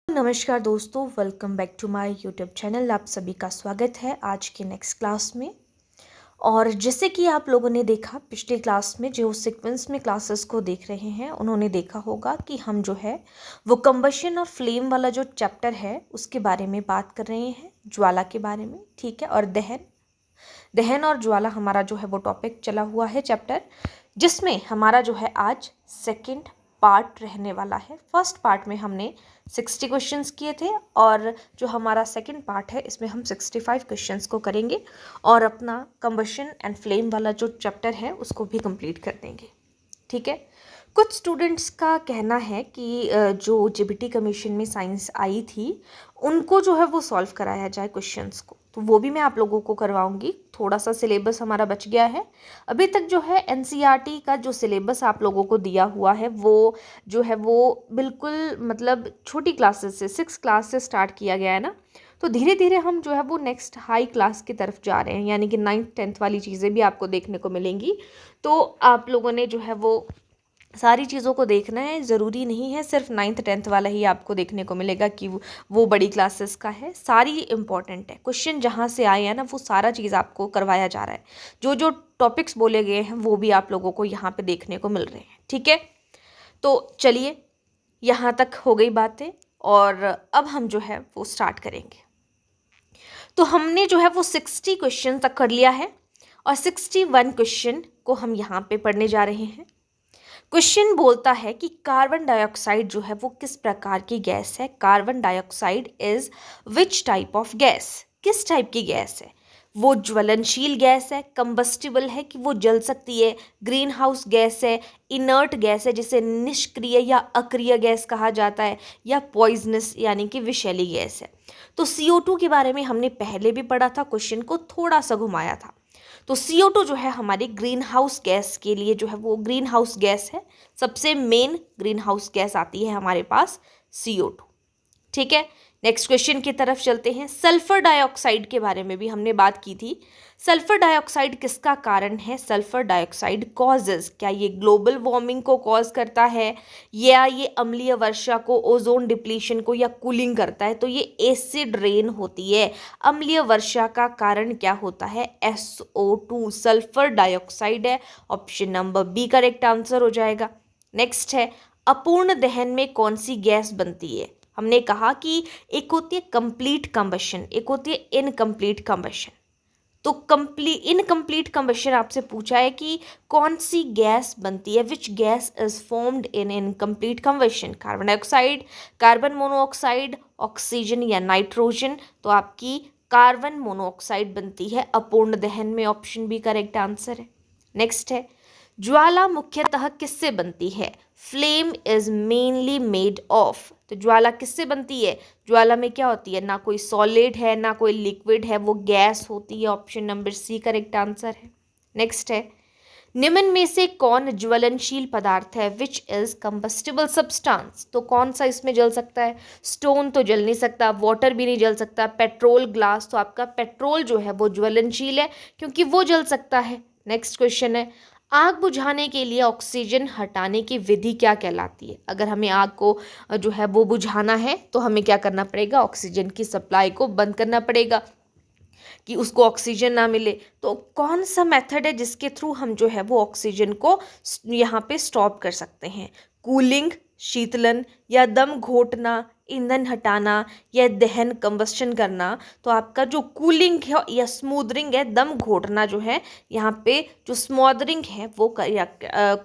नमस्कार दोस्तों, welcome back to my YouTube channel. आप सभी का स्वागत है आज के नेक्स्ट क्लास में। और जैसे कि आप लोगों ने देखा पिछले क्लास में, जो सीक्वेंस में क्लासेस को देख रहे हैं उन्होंने देखा होगा कि हम जो है वो कंबशन और फ्लेम वाला जो चैप्टर है उसके बारे में बात कर रहे हैं, ज्वाला के बारे में। ठीक है, और दहन और ज्वाला हमारा जो है वो टॉपिक चला हुआ है चैप्टर, जिसमें हमारा जो है आज सेकंड पार्ट रहने वाला है। फर्स्ट पार्ट में हमने 60 क्वेश्चंस किए थे और जो हमारा सेकंड पार्ट है इसमें हम 65 क्वेश्चंस को करेंगे और अपना कंबशन एंड फ्लेम वाला जो चैप्टर है उसको भी कंप्लीट कर देंगे। ठीक है, कुछ स्टूडेंट्स का कहना है कि जो जेबीटी कमीशन में साइंस आई थी उनको जो है वो सॉल्व कराया जाए क्वेश्चंस को, तो वो भी मैं आप लोगों को करवाऊंगी। थोड़ा सा सिलेबस हमारा बच गया है अभी तक। जो है एनसीईआरटी का जो सिलेबस आप लोगों को दिया हुआ है वो जो है वो बिल्कुल मतलब छोटी क्लासेस से 6 क्लास से स्टार्ट किया गया है ना, तो धीरे धीरे हम जो है वो नेक्स्ट हाई क्लास की तरफ जा रहे हैं, यानी कि 9th 10th वाली चीज़ें भी आपको देखने को मिलेंगी। तो आप लोगों ने जो है वो सारी चीज़ों को देखना है, ज़रूरी नहीं है सिर्फ 9th 10th वाला ही आपको देखने को मिलेगा कि वो बड़ी क्लासेस का है। सारी इंपॉर्टेंट है, क्वेश्चन जहाँ से आए हैं ना वो सारा चीज़ आपको करवाया जा रहा है। जो जो टॉपिक्स बोले गए हैं वो भी आप लोगों को यहाँ पे देखने को मिल रहे हैं। ठीक है, तो चलिए यहाँ तक हो गई बातें और अब हम जो है वो स्टार्ट करेंगे। तो हमने जो है वो 60 क्वेश्चन तक कर लिया है और 61 क्वेश्चन को हम यहाँ पे पढ़ने जा रहे हैं। क्वेश्चन बोलता है कि कार्बन डाइऑक्साइड जो है वो किस प्रकार की गैस है। Carbon dioxide is which type of gas, किस टाइप की गैस है। वो ज्वलनशील गैस है, कंबस्टिबल है कि वो जल सकती है, ग्रीन हाउस गैस है, इनर्ट गैस है जिसे निष्क्रिय या अक्रिय गैस कहा जाता है, या पॉइजनस यानी कि विषैली गैस है। तो CO2 के बारे में हमने पहले भी पढ़ा था, क्वेश्चन को थोड़ा सा घुमाया था। तो CO2 जो है हमारी ग्रीन हाउस गैस के लिए जो है वो ग्रीन हाउस गैस है, सबसे मेन ग्रीन हाउस गैस आती है हमारे पास CO2। ठीक है, नेक्स्ट क्वेश्चन की तरफ चलते हैं। सल्फर डाइऑक्साइड के बारे में भी हमने बात की थी। सल्फर डाइऑक्साइड किसका कारण है। सल्फर डाइऑक्साइड कॉजेज, क्या ये ग्लोबल वार्मिंग को कॉज करता है या ये अम्लीय वर्षा को, ओजोन डिप्लीशन को, या कूलिंग करता है। तो ये एसिड रेन होती है। अम्लीय वर्षा का कारण क्या होता है, SO2 सल्फर डाइऑक्साइड है। Option number B correct answer हो जाएगा। नेक्स्ट है, अपूर्ण दहन में कौन सी गैस बनती है। हमने कहा कि एक होती है कंप्लीट कंबशन, एक होती है इनकम्प्लीट कंबशन। तो इनकम्प्लीट कंबशन आपसे पूछा है कि कौन सी गैस बनती है, which gas is formed in incomplete combustion. Carbon dioxide, carbon monoxide, oxygen या नाइट्रोजन। तो आपकी कार्बन मोनोऑक्साइड बनती है अपूर्ण दहन में। ऑप्शन बी करेक्ट आंसर है। नेक्स्ट है, ज्वाला मुख्यतः किससे बनती है। Flame is mainly made of. तो ज्वाला किससे बनती है, ज्वाला में क्या होती है, ना कोई सॉलिड है ना कोई लिक्विड है, वो गैस होती है। Option number C correct answer है। नेक्स्ट है, निम्न में से कौन ज्वलनशील पदार्थ है, विच इज कंबस्टिबल सब्सटेंस। तो कौन सा इसमें जल सकता है, स्टोन तो जल नहीं सकता, वाटर भी नहीं जल सकता, पेट्रोल, ग्लास। तो आपका पेट्रोल जो है वो ज्वलनशील है क्योंकि वो जल सकता है। नेक्स्ट क्वेश्चन है, आग बुझाने के लिए ऑक्सीजन हटाने की विधि क्या कहलाती है। अगर हमें आग को जो है वो बुझाना है तो हमें क्या करना पड़ेगा, ऑक्सीजन की सप्लाई को बंद करना पड़ेगा कि उसको ऑक्सीजन ना मिले। तो कौन सा मेथड है जिसके थ्रू हम जो है वो ऑक्सीजन को यहाँ पे स्टॉप कर सकते हैं। कूलिंग, शीतलन, या दम घोटना, ईंधन हटाना, या दहन कंबस्शन करना। तो आपका जो कूलिंग है या स्मूदरिंग है, दम घोटना जो है यहाँ पे जो स्मॉदरिंग है वो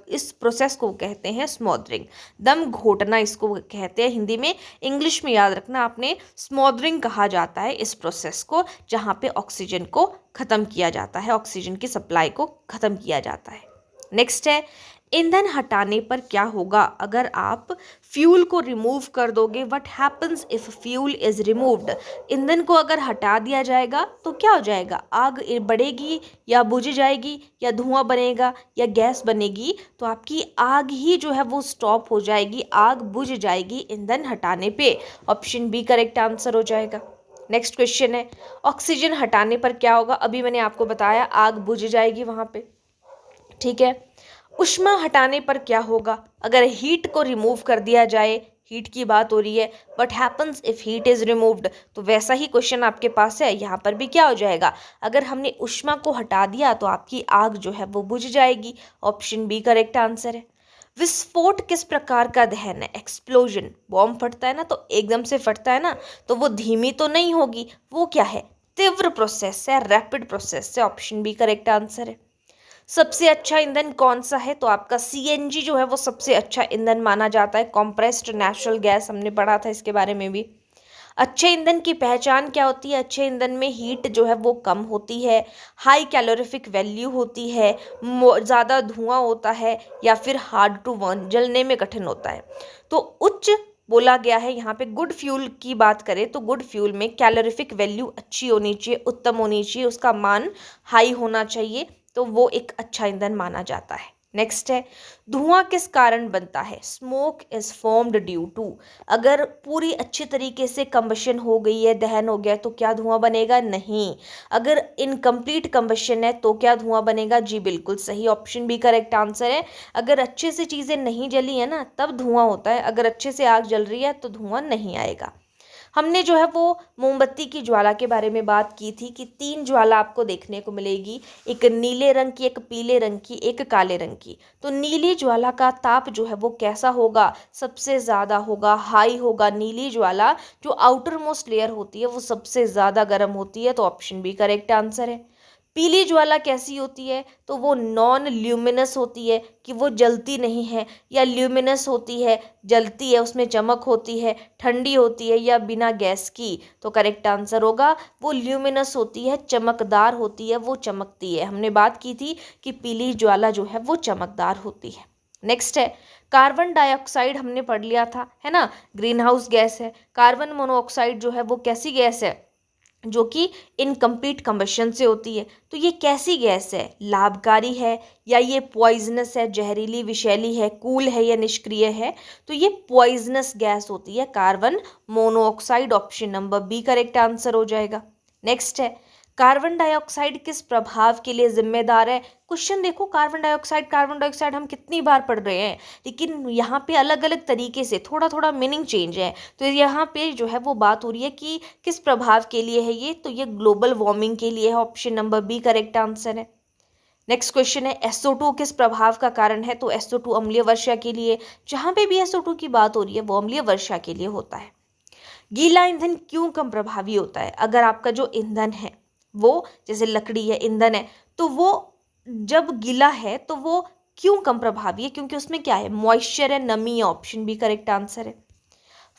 इस प्रोसेस को कहते हैं स्मॉदरिंग। दम घोटना इसको कहते हैं हिंदी में, इंग्लिश में याद रखना आपने स्मॉदरिंग कहा जाता है इस प्रोसेस को, जहाँ पे ऑक्सीजन को ख़त्म किया जाता है, ऑक्सीजन की सप्लाई को ख़त्म किया जाता है। नेक्स्ट है, ईंधन हटाने पर क्या होगा अगर आप फ्यूल को रिमूव कर दोगे। What happens if fuel is removed. ईंधन को अगर हटा दिया जाएगा तो क्या हो जाएगा, आग बढ़ेगी या बुझ जाएगी, या धुआं बनेगा या गैस बनेगी। तो आपकी आग ही जो है वो स्टॉप हो जाएगी, आग बुझ जाएगी ईंधन हटाने पे। ऑप्शन बी करेक्ट आंसर हो जाएगा। नेक्स्ट क्वेश्चन है, ऑक्सीजन हटाने पर क्या होगा। अभी मैंने आपको बताया आग बुझ जाएगी वहाँ पे। ठीक है, ऊष्मा हटाने पर क्या होगा, अगर हीट को रिमूव कर दिया जाए, हीट की बात हो रही है, what happens if heat is removed, तो वैसा ही क्वेश्चन आपके पास है। यहाँ पर भी क्या हो जाएगा, अगर हमने ऊष्मा को हटा दिया तो आपकी आग जो है वो बुझ जाएगी। ऑप्शन बी करेक्ट आंसर है। विस्फोट किस प्रकार का दहन है, एक्सप्लोजन, बॉम्ब फटता है ना तो एकदम से फटता है ना, तो वो धीमी तो नहीं होगी, वो क्या है, तीव्र प्रोसेस है, रैपिड प्रोसेस है। ऑप्शन बी करेक्ट आंसर है। सबसे अच्छा ईंधन कौन सा है, तो आपका सीएनजी जो है वो सबसे अच्छा ईंधन माना जाता है। कॉम्प्रेस्ड नेचुरल गैस, हमने पढ़ा था इसके बारे में भी। अच्छे ईंधन की पहचान क्या होती है, अच्छे ईंधन में हीट जो है वो कम होती है, हाई कैलोरीफिक वैल्यू होती है, ज़्यादा धुआं होता है, या फिर हार्ड टू बर्न, जलने में कठिन होता है। तो उच्च बोला गया है यहाँ पे। गुड फ्यूल की बात करें तो गुड फ्यूल में कैलोरीफिक वैल्यू अच्छी होनी चाहिए, उत्तम होनी चाहिए, उसका मान हाई होना चाहिए, तो वो एक अच्छा ईंधन माना जाता है। नेक्स्ट है, धुआं किस कारण बनता है, smoke is formed due to, अगर पूरी अच्छी तरीके से कंबशन हो गई है, दहन हो गया, तो क्या धुआं बनेगा, नहीं। अगर इनकम्प्लीट कंबशन है तो क्या धुआं बनेगा, जी बिल्कुल सही, ऑप्शन बी करेक्ट आंसर है। अगर अच्छे से चीज़ें नहीं जली है ना तब धुआं होता है, अगर अच्छे से आग जल रही है तो धुआं नहीं आएगा। हमने जो है वो मोमबत्ती की ज्वाला के बारे में बात की थी कि 3 ज्वाला आपको देखने को मिलेगी, एक नीले रंग की, एक पीले रंग की, एक काले रंग की। तो नीली ज्वाला का ताप जो है वो कैसा होगा, सबसे ज़्यादा होगा, हाई होगा। नीली ज्वाला जो आउटर मोस्ट लेयर होती है वो सबसे ज़्यादा गर्म होती है, तो ऑप्शन बी करेक्ट आंसर है। पीली ज्वाला कैसी होती है, तो वो नॉन ल्यूमिनस होती है, कि वो जलती नहीं है, या ल्यूमिनस होती है, जलती है, उसमें चमक होती है, ठंडी होती है, या बिना गैस की, तो करेक्ट आंसर होगा वो ल्यूमिनस होती है, चमकदार होती है, वो चमकती है। हमने बात की थी कि पीली ज्वाला जो है वो चमकदार होती है। नेक्स्ट है, कार्बन डाइऑक्साइड हमने पढ़ लिया था, है ना, ग्रीन हाउस गैस है। कार्बन मोनोऑक्साइड जो है वो कैसी गैस है, जो कि इनकम्प्लीट कंबशन से होती है। तो ये कैसी गैस है, लाभकारी है, या ये पॉइजनस है, जहरीली विषैली है, कूल है, या निष्क्रिय है, तो ये पॉइजनस गैस होती है carbon monoxide. Option number B correct answer हो जाएगा। नेक्स्ट है, कार्बन डाइऑक्साइड किस प्रभाव के लिए जिम्मेदार है। क्वेश्चन देखो, कार्बन डाइऑक्साइड हम कितनी बार पढ़ रहे हैं, लेकिन यहाँ पे अलग अलग तरीके से थोड़ा थोड़ा मीनिंग चेंज है। तो यहाँ पे जो है वो बात हो रही है कि किस प्रभाव के लिए है ये, तो ये ग्लोबल वार्मिंग के लिए है। Option number B correct answer है। नेक्स्ट क्वेश्चन है, SO2 किस प्रभाव का कारण है, तो SO2 अम्लीय वर्षा के लिए। जहाँ पे भी SO2 की बात हो रही है वो अम्लीय वर्षा के लिए होता है। गीला ईंधन क्यों कम प्रभावी होता है, अगर आपका जो ईंधन है वो जैसे लकड़ी है, ईंधन है, तो वो जब गीला है तो वो क्यों कम प्रभावी है, क्योंकि उसमें क्या है, मॉइस्चर है, नमी है। ऑप्शन बी करेक्ट आंसर है।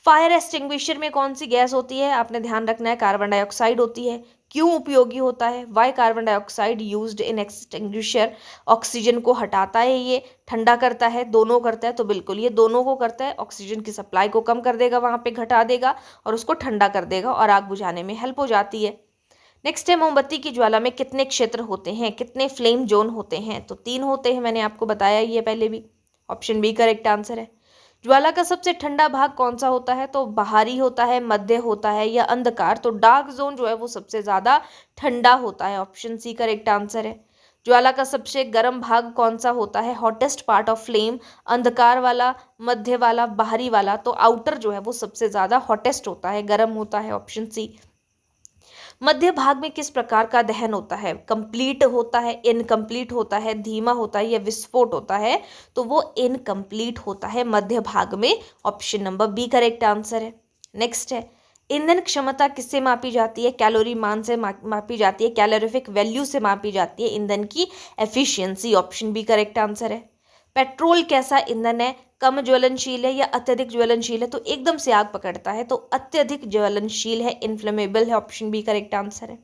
फायर एक्सटिंग्विशर में कौन सी गैस होती है, आपने ध्यान रखना है, कार्बन डाइऑक्साइड होती है। क्यों उपयोगी होता है, why carbon dioxide used in extinguisher, oxygen को हटाता है, ये ठंडा करता है, दोनों करता है, तो बिल्कुल ये दोनों को करता है। ऑक्सीजन की सप्लाई को कम कर देगा, वहाँ पे घटा देगा, और उसको ठंडा कर देगा, और आग बुझाने में हेल्प हो जाती है। नेक्स्ट है, मोमबत्ती की ज्वाला में कितने क्षेत्र होते हैं, कितने फ्लेम जोन होते हैं, तो 3 होते हैं, मैंने आपको बताया ये पहले भी। ऑप्शन बी करेक्ट आंसर है। ज्वाला का सबसे ठंडा भाग कौन सा होता है, तो बाहरी होता है, मध्य होता है, या अंधकार, तो डार्क जोन जो है वो सबसे ज़्यादा ठंडा होता है। ऑप्शन सी करेक्ट आंसर है। ज्वाला का सबसे गर्म भाग कौन सा होता है, हॉटेस्ट पार्ट ऑफ फ्लेम, अंधकार वाला, मध्य वाला, बाहरी वाला, तो आउटर जो है वो सबसे ज़्यादा हॉटेस्ट होता है, गर्म होता है। ऑप्शन सी। मध्य भाग में किस प्रकार का दहन होता है, कंप्लीट होता है, इनकम्प्लीट होता है, धीमा होता है, या विस्फोट होता है, तो वो इनकम्प्लीट होता है मध्य भाग में। Option number B correct answer है। नेक्स्ट है, ईंधन क्षमता किससे मापी जाती है, कैलोरी मान से मापी जाती है, कैलोरीफिक वैल्यू से मापी जाती है ईंधन की efficiency. Option B correct answer है। पेट्रोल कैसा ईंधन है, कम ज्वलनशील है या अत्यधिक ज्वलनशील है, तो एकदम से आग पकड़ता है, तो अत्यधिक ज्वलनशील है, इन्फ्लेमेबल है। ऑप्शन बी करेक्ट आंसर है।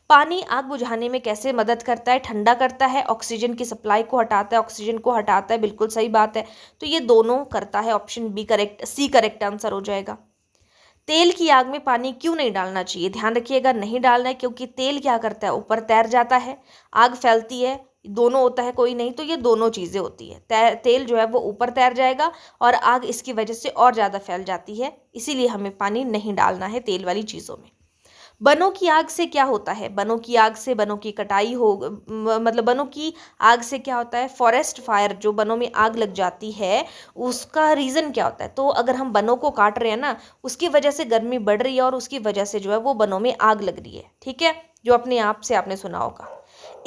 पानी आग बुझाने में कैसे मदद करता है, ठंडा करता है, ऑक्सीजन की सप्लाई को हटाता है, ऑक्सीजन को हटाता है, बिल्कुल सही बात है, तो ये दोनों करता है। Option B correct, C correct answer हो जाएगा। तेल की आग में पानी क्यों नहीं डालना चाहिए, ध्यान रखिएगा, नहीं डालना है, क्योंकि तेल क्या करता है, ऊपर तैर जाता है, आग फैलती है, दोनों होता है कोई नहीं, तो ये दोनों चीज़ें होती है। तेल जो है वो ऊपर तैर जाएगा, और आग इसकी वजह से और ज़्यादा फैल जाती है, इसीलिए हमें पानी नहीं डालना है तेल वाली चीज़ों में। वनों की आग से क्या होता है? वनों की आग से वनों की कटाई हो मतलब वनों की आग से क्या होता है? फॉरेस्ट फायर, जो वनों में आग लग जाती है उसका रीज़न क्या होता है? तो अगर हम वनों को काट रहे हैं ना, उसकी वजह से गर्मी बढ़ रही है और उसकी वजह से जो है वो वनों में आग लग रही है, ठीक है, जो अपने आप से आपने सुना होगा।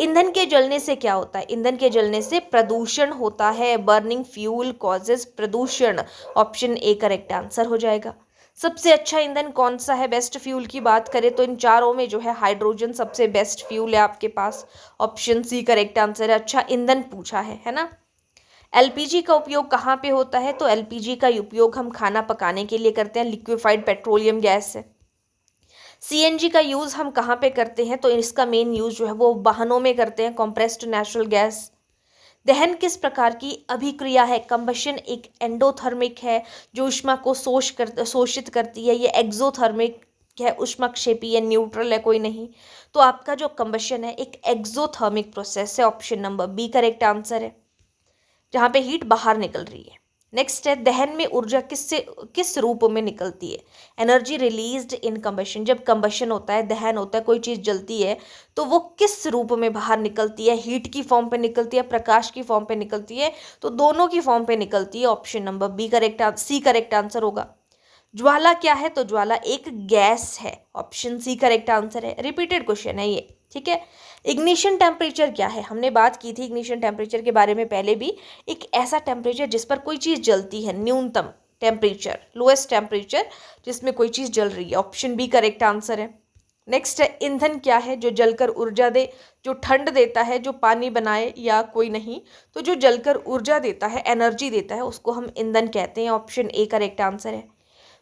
ईंधन के जलने से क्या होता है? ईंधन के जलने से प्रदूषण होता है। बर्निंग फ्यूल कॉजेज प्रदूषण। ऑप्शन ए करेक्ट आंसर हो जाएगा। सबसे अच्छा ईंधन कौन सा है? बेस्ट फ्यूल की बात करें तो इन चारों में जो है हाइड्रोजन सबसे बेस्ट फ्यूल है आपके पास। ऑप्शन सी करेक्ट आंसर है। अच्छा ईंधन पूछा है ना। एलपीजी का उपयोग कहाँ पे होता है? तो एलपीजी का उपयोग हम खाना पकाने के लिए करते हैं, लिक्विफाइड पेट्रोलियम गैस है। सीएनजी का यूज़ हम कहाँ पे करते हैं? तो इसका मेन यूज़ जो है वो वाहनों में करते हैं, कॉम्प्रेस्ड नेचुरल गैस। दहन किस प्रकार की अभिक्रिया है? कंबशन एक एंडोथर्मिक है जो ऊष्मा को शोषित करती है। ये एक्सोथर्मिक है, ऊष्माक्षेपी है, न्यूट्रल है, कोई नहीं। तो आपका जो कंबशन है एक एक्सोथर्मिक प्रोसेस है। Option number B correct answer है, जहाँ पे हीट बाहर निकल रही है। नेक्स्ट है, दहन में ऊर्जा किस रूप में निकलती है? Energy released in combustion. जब कंबशन होता है, दहन होता है, कोई चीज़ जलती है तो वो किस रूप में बाहर निकलती है? हीट की फॉर्म पे निकलती है, प्रकाश की फॉर्म पे निकलती है? तो दोनों की फॉर्म पे निकलती है। Option number B correct, C correct answer होगा। ज्वाला क्या है? तो ज्वाला एक गैस है। ऑप्शन सी करेक्ट आंसर है। रिपीटेड क्वेश्चन है ये, ठीक है। इग्निशन टेम्परेचर क्या है? हमने बात की थी इग्निशन टेम्परेचर के बारे में पहले भी। एक ऐसा टेम्परेचर जिस पर कोई चीज़ जलती है, न्यूनतम टेम्परेचर, लोएस्ट टेम्परेचर जिसमें कोई चीज़ जल रही है। ऑप्शन बी करेक्ट आंसर है। नेक्स्ट है, ईंधन क्या है? जो जलकर ऊर्जा दे, जो ठंड देता है, जो पानी बनाए या कोई नहीं। तो जो जलकर ऊर्जा देता है, एनर्जी देता है, उसको हम ईंधन कहते हैं। ऑप्शन ए करेक्ट आंसर है।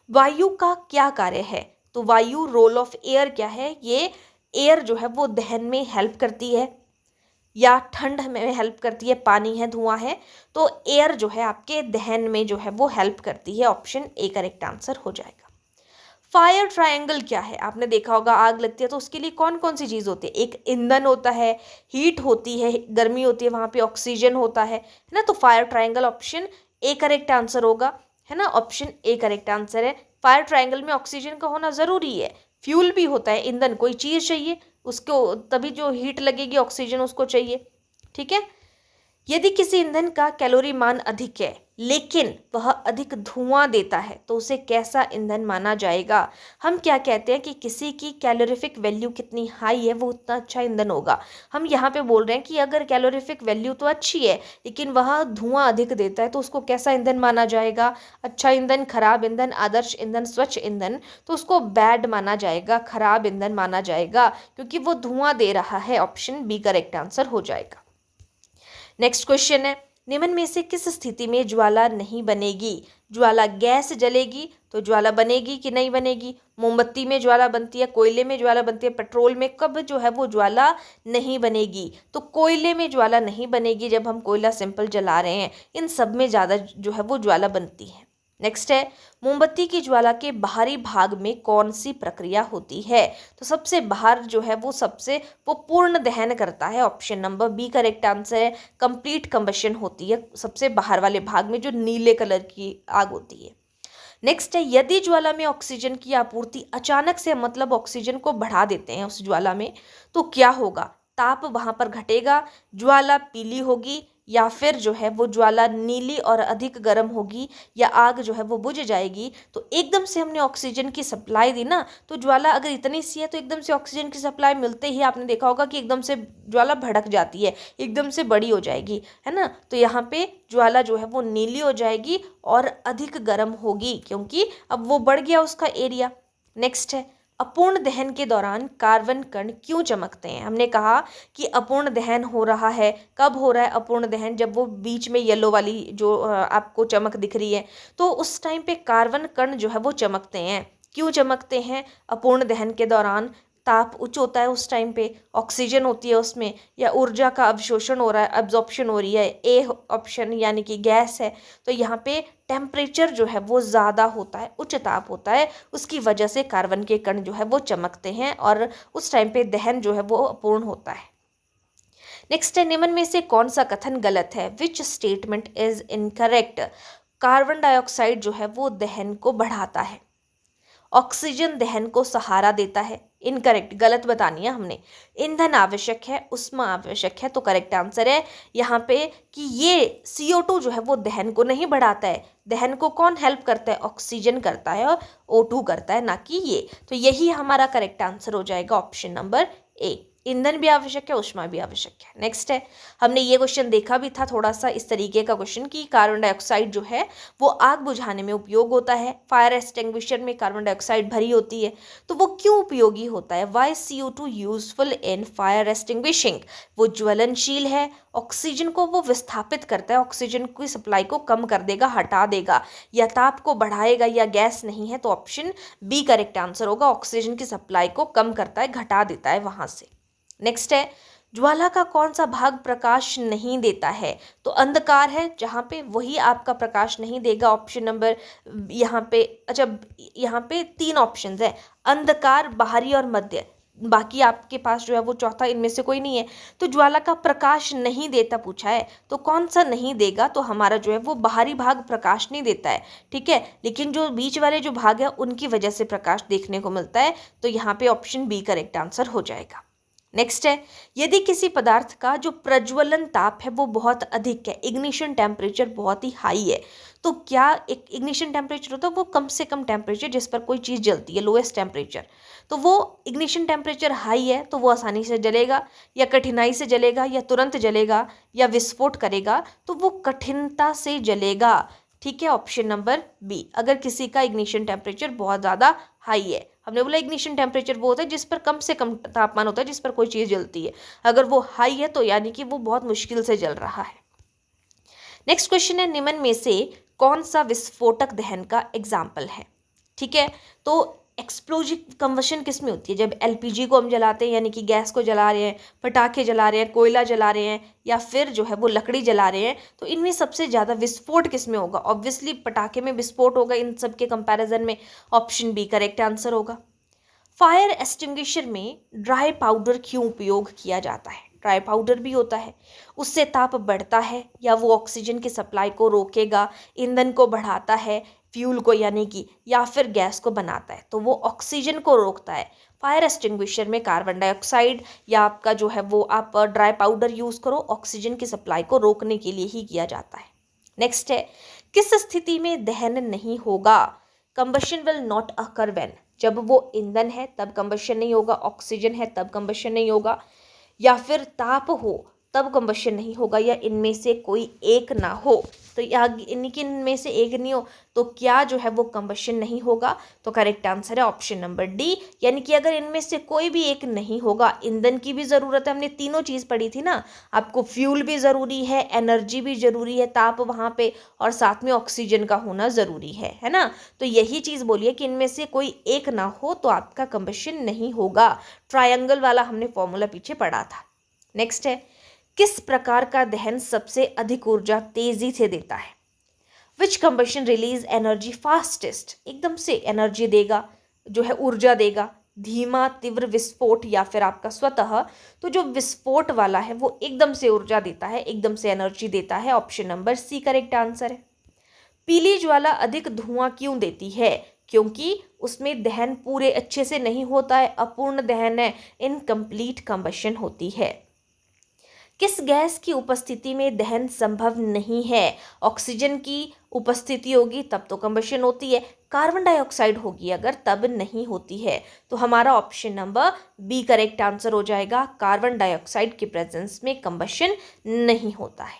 वायु का क्या कार्य है? तो वायु रोल ऑफ एयर क्या है? ये एयर जो है वो दहन में हेल्प करती है या ठंड में हेल्प करती है? पानी है, धुआं है, तो एयर जो है आपके दहन में जो है वो हेल्प करती है। ऑप्शन ए करेक्ट आंसर हो जाएगा। फायर ट्रायंगल क्या है? आपने देखा होगा आग लगती है तो उसके लिए कौन कौन सी चीज़ होती है? एक ईंधन होता है, हीट होती है, गर्मी होती है, वहाँ पे ऑक्सीजन होता है ना। तो fire triangle option A correct answer होगा, है ना। ऑप्शन ए करेक्ट आंसर है। फायर ट्रायंगल में ऑक्सीजन का होना ज़रूरी है। फ्यूल भी होता है, ईंधन, कोई चीज़ चाहिए उसको, तभी जो हीट लगेगी ऑक्सीजन उसको चाहिए, ठीक है। यदि किसी ईंधन का कैलोरी मान अधिक है लेकिन वह अधिक धुआं देता है तो उसे कैसा ईंधन माना जाएगा? हम क्या कहते हैं कि किसी की कैलोरीफिक वैल्यू कितनी हाई है वो उतना अच्छा ईंधन होगा। हम यहाँ पे बोल रहे हैं कि अगर कैलोरीफिक वैल्यू तो अच्छी है लेकिन वह धुआं अधिक देता है तो उसको कैसा ईंधन माना जाएगा? अच्छा ईंधन, खराब ईंधन, आदर्श ईंधन, स्वच्छ ईंधन। तो उसको बैड माना जाएगा, खराब ईंधन माना जाएगा, क्योंकि वो धुआं दे रहा है। ऑप्शन बी करेक्ट आंसर हो जाएगा। नेक्स्ट क्वेश्चन है, निम्न में से किस स्थिति में ज्वाला नहीं बनेगी? ज्वाला गैस जलेगी तो ज्वाला बनेगी कि नहीं बनेगी? मोमबत्ती में ज्वाला बनती है, कोयले में ज्वाला बनती है, पेट्रोल में, कब जो है वो ज्वाला नहीं बनेगी? तो कोयले में ज्वाला नहीं बनेगी जब हम कोयला सिंपल जला रहे हैं। इन सब में ज़्यादा जो है वो ज्वाला बनती है। नेक्स्ट है, मोमबत्ती की ज्वाला के बाहरी भाग में कौन सी प्रक्रिया होती है? तो सबसे बाहर जो है वो पूर्ण दहन करता है। Option number B correct answer है। कंप्लीट कंबशन होती है सबसे बाहर वाले भाग में, जो नीले कलर की आग होती है। नेक्स्ट है, यदि ज्वाला में ऑक्सीजन की आपूर्ति अचानक से, मतलब ऑक्सीजन को बढ़ा देते हैं उस ज्वाला में, तो क्या होगा? ताप वहां पर घटेगा, ज्वाला पीली होगी, या फिर जो है वो ज्वाला नीली और अधिक गर्म होगी, या आग जो है वो बुझ जाएगी। तो एकदम से हमने ऑक्सीजन की सप्लाई दी ना, तो ज्वाला अगर इतनी सी है तो एकदम से ऑक्सीजन की सप्लाई मिलते ही आपने देखा होगा कि एकदम से ज्वाला भड़क जाती है, एकदम से बड़ी हो जाएगी, है ना। तो यहाँ पे ज्वाला जो है वो नीली हो जाएगी और अधिक गर्म होगी, क्योंकि अब वो बढ़ गया उसका एरिया। नेक्स्ट है, अपूर्ण दहन के दौरान कार्बन कण क्यों चमकते हैं? हमने कहा कि अपूर्ण दहन हो रहा है। कब हो रहा है अपूर्ण दहन? जब वो बीच में येलो वाली जो आपको चमक दिख रही है, तो उस टाइम पे कार्बन कण जो है वो चमकते हैं। क्यों चमकते हैं अपूर्ण दहन के दौरान? ताप उच्च होता है उस टाइम पे, ऑक्सीजन होती है उसमें, या ऊर्जा का अवशोषण हो रहा है, एब्जॉर्प्शन हो रही है, ए ऑप्शन यानी कि गैस है। तो यहाँ पे टेम्परेचर जो है वो ज़्यादा होता है, उच्च ताप होता है, उसकी वजह से कार्बन के कण जो है वो चमकते हैं और उस टाइम पे दहन जो है वो अपूर्ण होता है। नेक्स्ट है, निम्न में से कौन सा कथन गलत है? Which statement is incorrect? Carbon dioxide जो है वो दहन को बढ़ाता है। ऑक्सीजन दहन को सहारा देता है। इनकरेक्ट, गलत बतानी है हमने। ईंधन आवश्यक है, ऊष्मा आवश्यक है, तो करेक्ट आंसर है यहाँ पे कि ये CO2 जो है वो दहन को नहीं बढ़ाता है। दहन को कौन हेल्प करता है? ऑक्सीजन करता है और O2 करता है, ना कि ये। तो यही हमारा करेक्ट आंसर हो जाएगा ऑप्शन नंबर ए। ईंधन भी आवश्यक है, ऊष्मा भी आवश्यक है। नेक्स्ट है, हमने ये क्वेश्चन देखा भी था थोड़ा सा इस तरीके का क्वेश्चन कि कार्बन डाइऑक्साइड जो है वो आग बुझाने में उपयोग होता है। फायर एक्सटिंग्विशर में कार्बन डाइऑक्साइड भरी होती है, तो वो क्यों उपयोगी होता है? Why CO2 useful in fire extinguishing? वो ज्वलनशील है, ऑक्सीजन को वो विस्थापित करता है, ऑक्सीजन की सप्लाई को कम कर देगा, हटा देगा, या ताप को बढ़ाएगा, या गैस नहीं है। तो ऑप्शन बी करेक्ट आंसर होगा, ऑक्सीजन की सप्लाई को कम करता है, घटा देता है वहां से। नेक्स्ट है, ज्वाला का कौन सा भाग प्रकाश नहीं देता है? तो अंधकार है, जहाँ पे वही आपका प्रकाश नहीं देगा। ऑप्शन नंबर यहाँ पे, अच्छा यहाँ पे 3 ऑप्शन है, अंधकार, बाहरी और मध्य। बाकी आपके पास जो है वो चौथा इनमें से कोई नहीं है। तो ज्वाला का प्रकाश नहीं देता पूछा है, तो कौन सा नहीं देगा? तो हमारा जो है वो बाहरी भाग प्रकाश नहीं देता है, ठीक है, लेकिन जो बीच वाले जो भाग है उनकी वजह से प्रकाश देखने को मिलता है। तो यहाँ पे ऑप्शन बी करेक्ट आंसर हो जाएगा। नेक्स्ट है, यदि किसी पदार्थ का जो प्रज्वलन ताप है वो बहुत अधिक है, इग्निशन टेम्परेचर बहुत ही हाई है, तो क्या एक इग्निशन टेम्परेचर होता है वो कम से कम टेम्परेचर जिस पर कोई चीज़ जलती है, लोएस्ट टेम्परेचर, तो वो इग्निशन टेम्परेचर हाई है तो वो आसानी से जलेगा, या कठिनाई से जलेगा, या तुरंत जलेगा, या विस्फोट करेगा? तो वो कठिनता से जलेगा, ठीक है, ऑप्शन नंबर बी। अगर किसी का इग्निशन टेम्परेचर बहुत ज़्यादा हाई है, हमने बोला इग्निशन टेम्परेचर वो होता है जिस पर कम से कम तापमान होता है, जिस पर कोई चीज़ जलती है, अगर वो हाई है तो यानी कि वो बहुत मुश्किल से जल रहा है। नेक्स्ट क्वेश्चन है, निम्न में से कौन सा विस्फोटक दहन का एग्जाम्पल है? ठीक है, तो एक्सप्लोजिव कम्बशन किस में होती है? जब LPG को हम जलाते हैं, यानी कि गैस को जला रहे हैं, पटाखे जला रहे हैं, कोयला जला रहे हैं, या फिर जो है वो लकड़ी जला रहे हैं, तो इनमें सबसे ज़्यादा विस्फोट किस में होगा? ऑब्वियसली पटाखे में विस्फोट होगा इन सब के कंपैरिजन में, ऑप्शन बी करेक्ट आंसर होगा। फायर एक्सटिंग्विशर में ड्राई पाउडर क्यों उपयोग किया जाता है? ड्राई पाउडर भी होता है, उससे ताप बढ़ता है, या वो ऑक्सीजन की सप्लाई को रोकेगा, ईंधन को बढ़ाता है, फ्यूल को यानी कि, या फिर गैस को बनाता है? तो वो ऑक्सीजन को रोकता है। फायर एक्सटिंग्विशर में कार्बन डाइऑक्साइड या आपका जो है वो आप ड्राई पाउडर यूज़ करो, ऑक्सीजन की सप्लाई को रोकने के लिए ही किया जाता है। नेक्स्ट है, किस स्थिति में दहन नहीं होगा? Combustion will not occur when? जब वो ईंधन है तब कंबशन नहीं होगा, ऑक्सीजन है तब कंबशन नहीं होगा, या फिर ताप हो तब कंबशन नहीं होगा, या इनमें से कोई एक ना हो? तो इनमें से एक नहीं हो तो क्या जो है वो कंबशन नहीं होगा? तो करेक्ट आंसर है ऑप्शन नंबर डी, यानी कि अगर इनमें से कोई भी एक नहीं होगा, ईंधन की भी ज़रूरत है, हमने तीनों चीज़ पढ़ी थी ना, आपको फ्यूल भी ज़रूरी है, एनर्जी भी ज़रूरी है, ताप वहाँ पे, और साथ में ऑक्सीजन का होना ज़रूरी है ना? तो यही चीज़ बोलिए कि इनमें से कोई एक ना हो तो आपका कंबशन नहीं होगा। ट्रायंगल वाला हमने फॉर्मूला पीछे पढ़ा था। नेक्स्ट है, किस प्रकार का दहन सबसे अधिक ऊर्जा तेजी से देता है? विच कंबशन रिलीज एनर्जी फास्टेस्ट? एकदम से एनर्जी देगा, जो है ऊर्जा देगा, धीमा, तीव्र विस्फोट, या फिर आपका स्वतः? तो जो विस्फोट वाला है वो एकदम से ऊर्जा देता है, एकदम से एनर्जी देता है, option number C correct answer है। पीली ज्वाला अधिक धुआं क्यों देती है? क्योंकि उसमें दहन पूरे अच्छे से नहीं होता है, अपूर्ण दहन है, इनकम्प्लीट कंबशन होती है। किस गैस की उपस्थिति में दहन संभव नहीं है? ऑक्सीजन की उपस्थिति होगी तब तो कंबशन होती है, कार्बन डाइऑक्साइड होगी अगर तब नहीं होती है। तो हमारा option number B correct answer हो जाएगा, कार्बन डाइऑक्साइड के प्रेजेंस में कंबशन नहीं होता है।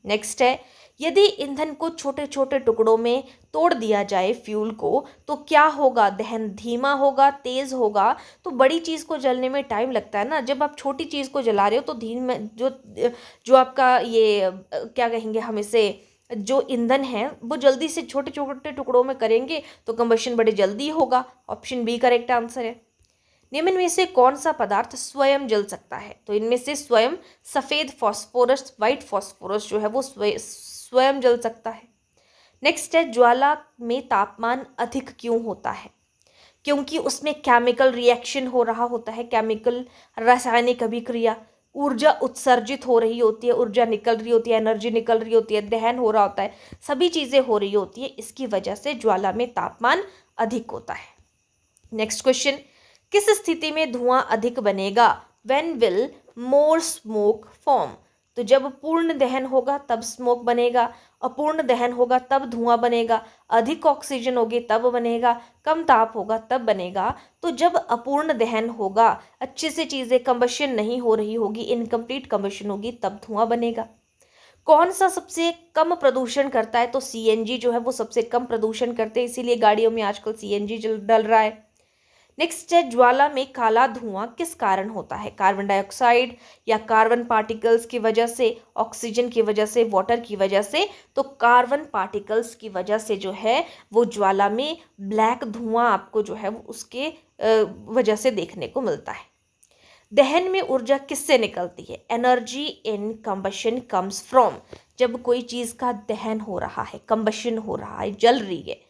नेक्स्ट है, यदि ईंधन को छोटे छोटे टुकड़ों में तोड़ दिया जाए फ्यूल को, तो क्या होगा? दहन धीमा होगा, तेज होगा? तो बड़ी चीज़ को जलने में टाइम लगता है ना, जब आप छोटी चीज़ को जला रहे हो तो धीमे जो आपका ये क्या कहेंगे हम इसे, जो ईंधन है वो जल्दी से छोटे छोटे टुकड़ों में करेंगे तो कंबशन बड़े जल्दी होगा, ऑप्शन बी करेक्ट आंसर है। निम्न में से कौन सा पदार्थ स्वयं जल सकता है? तो इनमें से स्वयं सफ़ेद फॉस्फोरस, वाइट फॉस्फोरस जो है वो स्वयं जल सकता है। नेक्स्ट है, ज्वाला में तापमान अधिक क्यों होता है? क्योंकि उसमें केमिकल रिएक्शन हो रहा होता है, केमिकल रासायनिक अभिक्रिया, ऊर्जा उत्सर्जित हो रही होती है, ऊर्जा निकल रही होती है, एनर्जी निकल रही होती है, दहन हो रहा होता है, सभी चीज़ें हो रही होती है, इसकी वजह से ज्वाला में तापमान अधिक होता है। नेक्स्ट क्वेश्चन, किस स्थिति में धुआं अधिक बनेगा? When will more smoke form? तो जब पूर्ण दहन होगा तब स्मोक बनेगा, अपूर्ण दहन होगा तब धुआं बनेगा, अधिक ऑक्सीजन होगी तब बनेगा, कम ताप होगा तब बनेगा। तो जब अपूर्ण दहन होगा, अच्छे से चीज़ें कंबशन नहीं हो रही होगी, इनकम्प्लीट कंबशन होगी, तब धुआं बनेगा। कौन सा सबसे कम प्रदूषण करता है? तो सीएनजी जो है वो सबसे कम प्रदूषण करते हैं, इसीलिए गाड़ियों में आजकल सीएनजी डल रहा है। नेक्स्ट है, ज्वाला में काला धुआं किस कारण होता है? कार्बन डाइऑक्साइड या कार्बन पार्टिकल्स की वजह से, ऑक्सीजन की वजह से, वाटर की वजह से? तो कार्बन पार्टिकल्स की वजह से जो है वो ज्वाला में ब्लैक धुआं आपको जो है वो उसके वजह से देखने को मिलता है। दहन में ऊर्जा किससे निकलती है? Energy in combustion comes from. जब कोई चीज़ का दहन हो रहा है, कंबशन हो रहा है, जल रही है,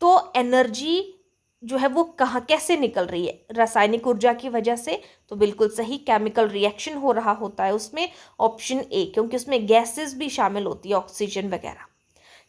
तो एनर्जी जो है वो कहाँ कैसे निकल रही है? रासायनिक ऊर्जा की वजह से। तो बिल्कुल सही, केमिकल रिएक्शन हो रहा होता है उसमें, ऑप्शन ए, क्योंकि उसमें गैसेस भी शामिल होती है, ऑक्सीजन वगैरह।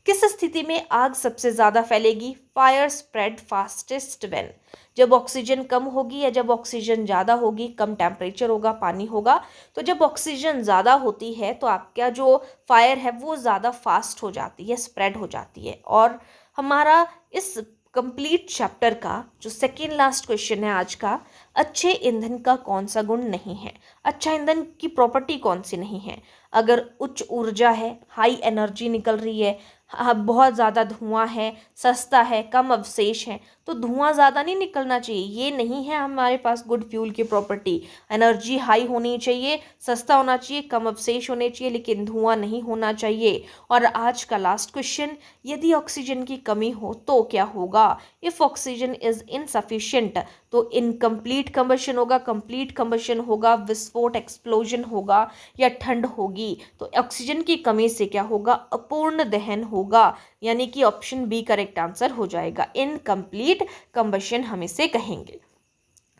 किस स्थिति में आग सबसे ज़्यादा फैलेगी? Fire spread fastest when. जब ऑक्सीजन कम होगी या जब ऑक्सीजन ज़्यादा होगी, कम टेम्परेचर होगा, पानी होगा, तो जब ऑक्सीजन ज़्यादा होती है तो आपका जो फायर है वो ज़्यादा फास्ट हो जाती है, स्प्रेड हो जाती है। और हमारा इस कंप्लीट चैप्टर का जो सेकेंड लास्ट क्वेश्चन है आज का, अच्छे ईंधन का कौन सा गुण नहीं है? अच्छा ईंधन की प्रॉपर्टी कौन सी नहीं है? अगर उच्च ऊर्जा है, हाई एनर्जी निकल रही है, बहुत ज़्यादा धुआं है, सस्ता है, कम अवशेष है, तो धुआं ज़्यादा नहीं निकलना चाहिए, ये नहीं है हमारे पास गुड फ्यूल की प्रॉपर्टी। एनर्जी हाई होनी चाहिए, सस्ता होना चाहिए, कम अवशेष होने चाहिए, लेकिन धुआं नहीं होना चाहिए। और आज का लास्ट क्वेश्चन, यदि ऑक्सीजन की कमी हो तो क्या होगा? इफ़ ऑक्सीजन इज इनसफिशिएंट तो इनकम्प्लीट कंबशन होगा, कंप्लीट कंबशन होगा, विस्फोट एक्सप्लोजन होगा, या ठंड होगी। तो ऑक्सीजन की कमी से क्या होगा? अपूर्ण दहन होगा, यानी कि ऑप्शन बी करेक्ट आंसर हो जाएगा, इनकम्प्लीट कंबशन हम इसे कहेंगे।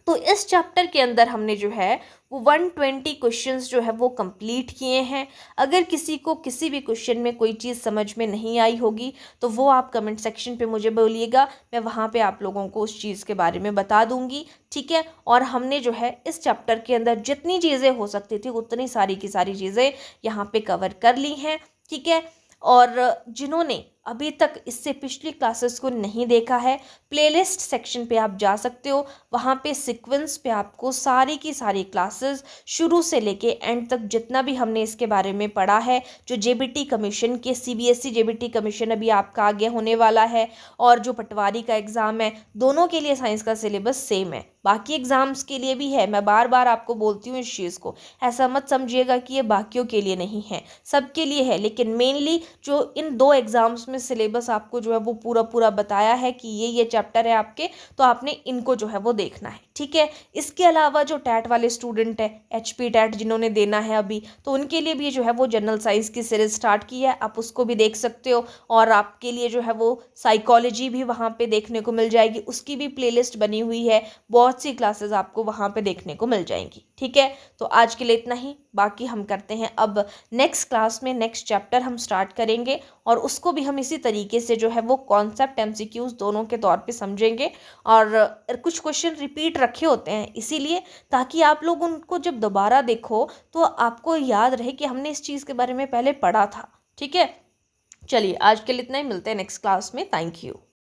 तो इस चैप्टर के अंदर हमने जो है वो 120 क्वेश्चंस जो है वो कंप्लीट किए हैं। अगर किसी को किसी भी क्वेश्चन में कोई चीज़ समझ में नहीं आई होगी तो वो आप कमेंट सेक्शन पे मुझे बोलिएगा, मैं वहाँ पे आप लोगों को उस चीज़ के बारे में बता दूंगी, ठीक है। और हमने जो है इस चैप्टर के अंदर जितनी चीज़ें हो सकती थी उतनी सारी की सारी चीज़ें यहाँ पे कवर कर ली हैं, ठीक है। और जिन्होंने अभी तक इससे पिछली क्लासेस को नहीं देखा है, प्लेलिस्ट सेक्शन पे आप जा सकते हो, वहाँ पे सीक्वेंस पे आपको सारी की सारी क्लासेस शुरू से लेके एंड तक जितना भी हमने इसके बारे में पढ़ा है, जो जेबीटी कमीशन के सीबीएसई जेबीटी कमीशन अभी आपका आगे होने वाला है, और जो पटवारी का एग्ज़ाम है, दोनों के लिए साइंस का सिलेबस सेम है, बाकी एग्ज़ाम्स के लिए भी है। मैं बार बार आपको बोलती हूँ इस चीज़ को, ऐसा मत समझिएगा कि ये बाकियों के लिए नहीं है, सबके लिए है, लेकिन मेनली जो इन 2 एग्ज़ाम्स में सिलेबस आपको जो है वो पूरा पूरा बताया है कि ये चैप्टर है आपके, तो आपने इनको जो है वो देखना है, ठीक है। इसके अलावा जो टैट वाले स्टूडेंट है, एचपी टैट जिन्होंने देना है अभी, तो उनके लिए भी जो है वो जनरल साइंस की सीरीज स्टार्ट की है, आप उसको भी देख सकते हो। और आपके लिए जो है वो साइकोलॉजी भी वहाँ पे देखने को मिल जाएगी, उसकी भी प्लेलिस्ट बनी हुई है, बहुत सी क्लासेस आपको वहाँ पे देखने को मिल जाएंगी, ठीक है। तो आज के लिए इतना ही, बाकी हम करते हैं अब नेक्स्ट क्लास में, नेक्स्ट चैप्टर हम स्टार्ट करेंगे और उसको भी हम इसी तरीके से जो है वो कॉन्सेप्ट एमसीक्यूज दोनों के तौर पे समझेंगे। और कुछ क्वेश्चन रिपीट रखे होते हैं इसीलिए, ताकि आप लोग उनको जब दोबारा देखो तो आपको याद रहे कि हमने इस चीज़ के बारे में पहले पढ़ा था, ठीक है। चलिए आज के लिए इतना ही, मिलते हैं नेक्स्ट क्लास में, थैंक यू।